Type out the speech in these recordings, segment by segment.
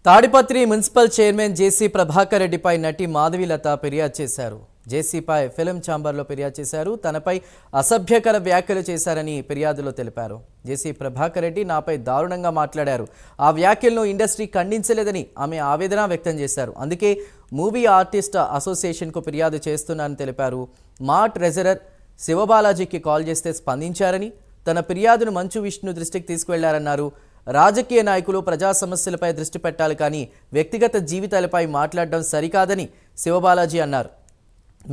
Tadipatri municipal chairman జేసీ ప్రభాకర్ రెడ్డిపై నటి మాధవీలత ఫిర్యాదు చేశారు. జేసీపై ఫిల్మ్ ఛాంబర్లో ఫిర్యాదు చేశారు. తనపై అసభ్యకర వ్యాఖ్యలు చేశారని ఫిర్యాదులో తెలిపారు. జేసీ ప్రభాకర్ రెడ్డి నాపై దారుణంగా మాట్లాడారు. ఆ వ్యాఖ్యలను ఇండస్ట్రీ ఖండించలేదని ఆమె ఆవేదన వ్యక్తం చేశారు. అందుకే మూవీ ఆర్టిస్ట్ అసోసియేషన్కు ఫిర్యాదు చేస్తున్నానని తెలిపారు. మా ట్రెజరర్ శివబాలాజీకి కాల్ చేస్తే స్పందించారని, తన ఫిర్యాదును మంచు విష్ణు దృష్టికి తీసుకువెళ్లారన్నారు. రాజకీయ నాయకులు ప్రజా సమస్యలపై దృష్టి పెట్టాలి కానీ వ్యక్తిగత జీవితాలపై మాట్లాడడం సరికాదని శివబాలాజీ అన్నారు.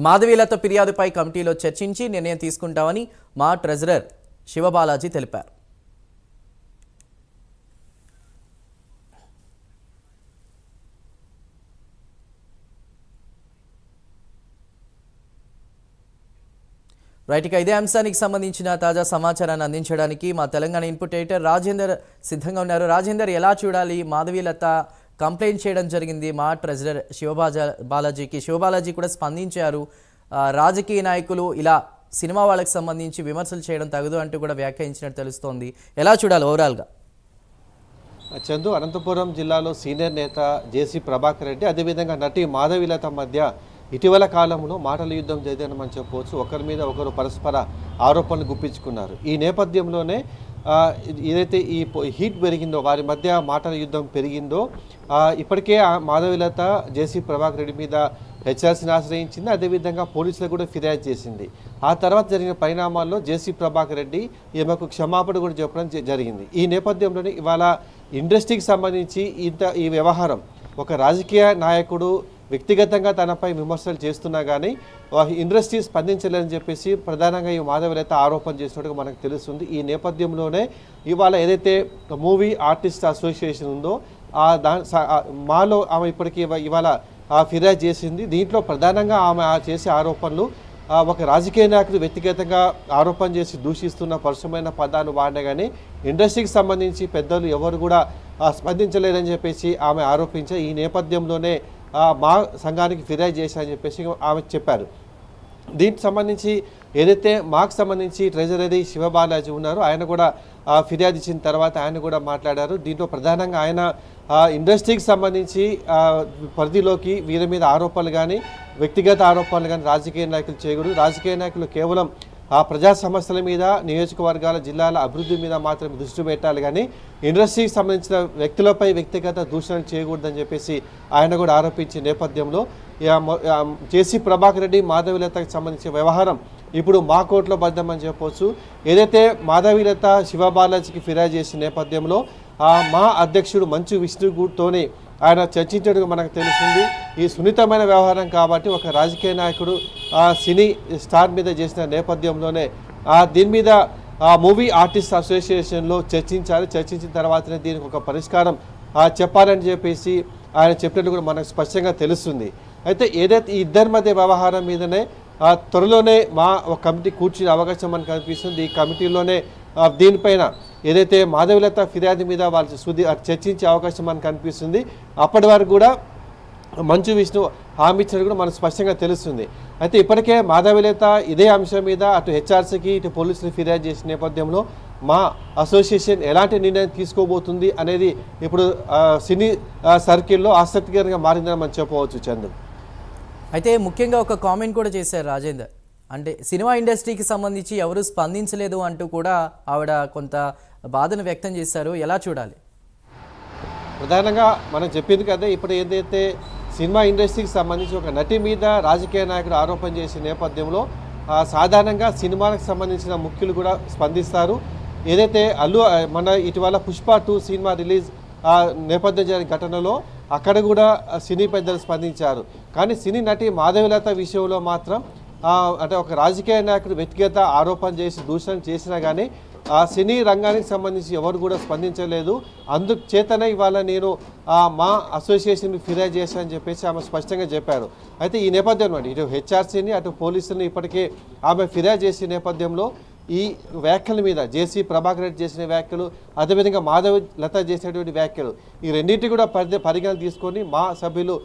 మాధవీలత ఫిర్యాదుపై కమిటీలో చర్చించి నిర్ణయం తీసుకుంటామని మా ట్రెజరర్ శివబాలాజీ తెలిపారు. రైట్, ఇక ఇదే అంశానికి సంబంధించిన తాజా సమాచారాన్ని అందించడానికి మా తెలంగాణ ఇన్పుట్ ఎడిటర్ రాజేందర్ సిద్ధంగా ఉన్నారు. రాజేందర్, ఎలా చూడాలి? మాధవీలత కంప్లైంట్ చేయడం జరిగింది మా ట్రెజరర్ శివబాలాజీకి. శివబాలాజీ కూడా స్పందించారు. రాజకీయ నాయకులు ఇలా సినిమా వాళ్ళకి సంబంధించి విమర్శలు చేయడం తగదు అంటూ కూడా వ్యాఖ్యానించినట్టు తెలుస్తోంది. ఎలా చూడాలి ఓవరాల్గా? చందు, అనంతపురం జిల్లాలో సీనియర్ నేత జేసీ ప్రభాకర్ రెడ్డి అదేవిధంగా నటి మాధవీలత మధ్య ఇటీవల కాలంలో మాటల యుద్ధం జరిగిందని చెప్పవచ్చు. ఒకరి మీద ఒకరు పరస్పర ఆరోపణలు గుప్పించుకున్నారు. ఈ నేపథ్యంలోనే ఏదైతే ఈ హీట్ పెరిగిందో, వారి మధ్య మాటల యుద్ధం పెరిగిందో, ఇప్పటికే మాధవీలత జేసీ ప్రభాకర్ రెడ్డి మీద హెచ్ఆర్సీని ఆశ్రయించింది. అదేవిధంగా పోలీసులకు కూడా ఫిర్యాదు చేసింది. ఆ తర్వాత జరిగిన పరిణామాల్లో జేసీ ప్రభాకర్ రెడ్డి ఈమెకు క్షమాపణ కూడా చెప్పడం జరిగింది. ఈ నేపథ్యంలోనే ఇవాళ ఇండస్ట్రీకి సంబంధించి ఈ వ్యవహారం, ఒక రాజకీయ నాయకుడు వ్యక్తిగతంగా తనపై విమర్శలు చేస్తున్నా కానీ ఇండస్ట్రీ స్పందించలేదని చెప్పేసి ప్రధానంగా ఈ మాధవీలత ఆరోపణ చేసినట్టుగా మనకు తెలుస్తుంది. ఈ నేపథ్యంలోనే ఇవాళ ఏదైతే మూవీ ఆర్టిస్ట్ అసోసియేషన్ ఉందో మాలో ఆమె ఇప్పటికీ ఇవాళ ఫిర్యాదు చేసింది. దీంట్లో ప్రధానంగా ఆమె చేసే ఆరోపణలు ఒక రాజకీయ నాయకుడు వ్యక్తిగతంగా ఆరోపణ చేసి దూషిస్తున్న పరుషమైన పదాలు వాడినా కానీ ఇండస్ట్రీకి సంబంధించి పెద్దలు ఎవరు కూడా స్పందించలేదని చెప్పేసి ఆమె ఆరోపించారు. ఈ నేపథ్యంలోనే మా సంఘానికి ఫిర్యాదు చేశారని చెప్పేసి ఆమె చెప్పారు. దీనికి సంబంధించి ఏదైతే మాకు సంబంధించి ట్రెజరీ శివబాలాజీ ఉన్నారో ఆయన కూడా ఫిర్యాదు ఇచ్చిన తర్వాత ఆయన కూడా మాట్లాడారు. దీంట్లో ప్రధానంగా ఆయన ఇండస్ట్రీకి సంబంధించి పరిధిలోకి వీరి మీద ఆరోపణలు కానీ వ్యక్తిగత ఆరోపణలు కానీ రాజకీయ నాయకులు చేయకూడదు. రాజకీయ నాయకులు కేవలం ప్రజా సమస్యల మీద, నియోజకవర్గాల జిల్లాల అభివృద్ధి మీద మాత్రమే దృష్టి పెట్టాలి కానీ ఇండస్ట్రీకి సంబంధించిన వ్యక్తులపై వ్యక్తిగత దూషణలు చేయకూడదని చెప్పేసి ఆయన కూడా ఆరోపించే నేపథ్యంలో జేసీ ప్రభాకర్ రెడ్డి మాధవీలతకు సంబంధించిన వ్యవహారం ఇప్పుడు మా కోర్టులో బద్దమని చెప్పవచ్చు. ఏదైతే మాధవీలత శివబాలాజీకి ఫిర్యాదు చేసిన నేపథ్యంలో మా అధ్యక్షుడు మంచు విష్ణుతోనే ఆయన చర్చించడం మనకు తెలిసింది. ఈ సున్నితమైన వ్యవహారం కాబట్టి ఒక రాజకీయ నాయకుడు సినీ స్టార్ మీద చేసిన నేపథ్యంలోనే దీని మీద మూవీ ఆర్టిస్ట్ అసోసియేషన్లో చర్చించిన తర్వాతనే దీనికి ఒక పరిష్కారం చెప్పాలని చెప్పేసి ఆయన చెప్పినట్టు కూడా మనకు స్పష్టంగా తెలుస్తుంది. అయితే ఏదైతే ఈ ఇద్దరి మధ్య వ్యవహారం మీదనే త్వరలోనే మా ఒక కమిటీ కూర్చునే అవకాశం మనకు కనిపిస్తుంది. ఈ కమిటీలోనే దీనిపైన ఏదైతే మాధవీలత ఫిర్యాదు మీద వాళ్ళు చర్చించే అవకాశం మనకు కనిపిస్తుంది. అప్పటి వరకు కూడా మంచు విష్ణు హామీ ఇచ్చినట్టు కూడా మనకు స్పష్టంగా తెలుస్తుంది. అయితే ఇప్పటికే మాధవీలత ఇదే అంశం మీద అటు హెచ్ఆర్సీకి ఇటు పోలీసులు ఫిర్యాదు చేసిన నేపథ్యంలో మా అసోసియేషన్ ఎలాంటి నిర్ణయం తీసుకోబోతుంది అనేది ఇప్పుడు సినీ సర్కిల్లో ఆసక్తికరంగా మారిందని మనం చెప్పవచ్చు. చందు, అయితే ముఖ్యంగా ఒక కామెంట్ కూడా చేశారు రాజేందర్. అంటే సినిమా ఇండస్ట్రీకి సంబంధించి ఎవరు స్పందించలేదు అంటూ కూడా ఆవిడ కొంత బాధను వ్యక్తం చేశారు. ఎలా చూడాలి? ప్రధానంగా మనం చెప్పింది కదా, ఇప్పుడు ఏదైతే సినిమా ఇండస్ట్రీకి సంబంధించి ఒక నటి మీద రాజకీయ నాయకుడు ఆరోపణ చేసే నేపథ్యంలో సాధారణంగా సినిమాలకు సంబంధించిన ముఖ్యులు కూడా స్పందిస్తారు. ఏదైతే మన ఇటీవల పుష్ప 2 సినిమా రిలీజ్ నేపథ్యం జరిగిన ఘటనలో అక్కడ కూడా సినీ పెద్దలు స్పందించారు. కానీ సినీ నటి మాధవీలత విషయంలో మాత్రం అంటే ఒక రాజకీయ నాయకుడు వ్యక్తిగత ఆరోపణ చేసి దూషణ చేసినా కానీ సినీ రంగానికి సంబంధించి ఎవరు కూడా స్పందించలేదు. అందుచేతనే ఇవాళ నేను మా అసోసియేషన్కి ఫిర్యాదు చేశానని చెప్పేసి ఆమె స్పష్టంగా చెప్పారు. అయితే ఈ నేపథ్యంలో ఇటు హెచ్ఆర్సీని అటు పోలీసుని ఇప్పటికే ఆమె ఫిర్యాదు చేసే నేపథ్యంలో ఈ వ్యాఖ్యల మీద జేసీ ప్రభాకర్ రెడ్డి చేసిన వ్యాఖ్యలు, అదేవిధంగా మాధవీలత చేసినటువంటి వ్యాఖ్యలు, ఈ రెండింటి కూడా పరిగణన తీసుకొని మా సభ్యులు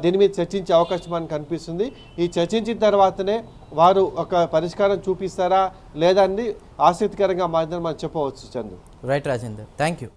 దీని మీద చర్చించే అవకాశం మనకు కనిపిస్తుంది. ఈ చర్చించిన తర్వాతనే వారు ఒక పరిష్కారం చూపిస్తారా లేదా అని ఆసక్తికరంగా మారిందని మనం చెప్పవచ్చు. Chandu. Right Rajender, thank you.